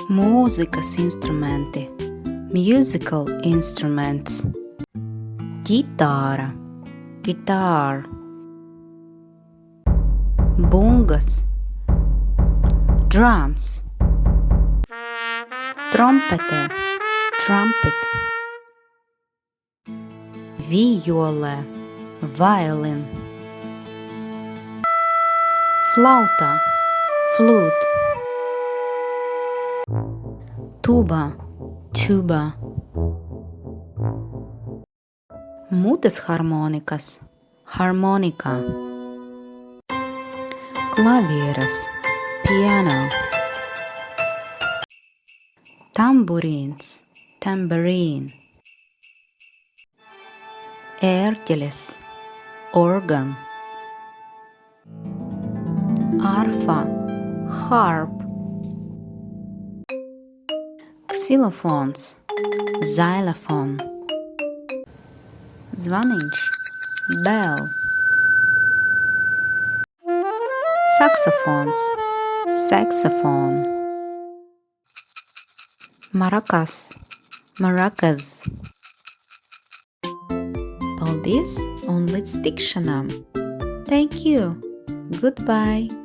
Mūzikas instrumenti, musical instruments. Ģitāra, guitar. Bungas, drums. Trompete, trumpet. Vijole, violin. Flauta, flute. Tuba, tuba. Mutes harmonikas, harmonika. Klavieres, piano. Tamburīns, tambourine. Ērģeles, organ. Arfa, harp. Ksilofons, xylofon. Zvaniņš, bell. Saksofons, saxophone. Maracas, maracas. Paldies un līdz tikšanām! Thank you! Goodbye!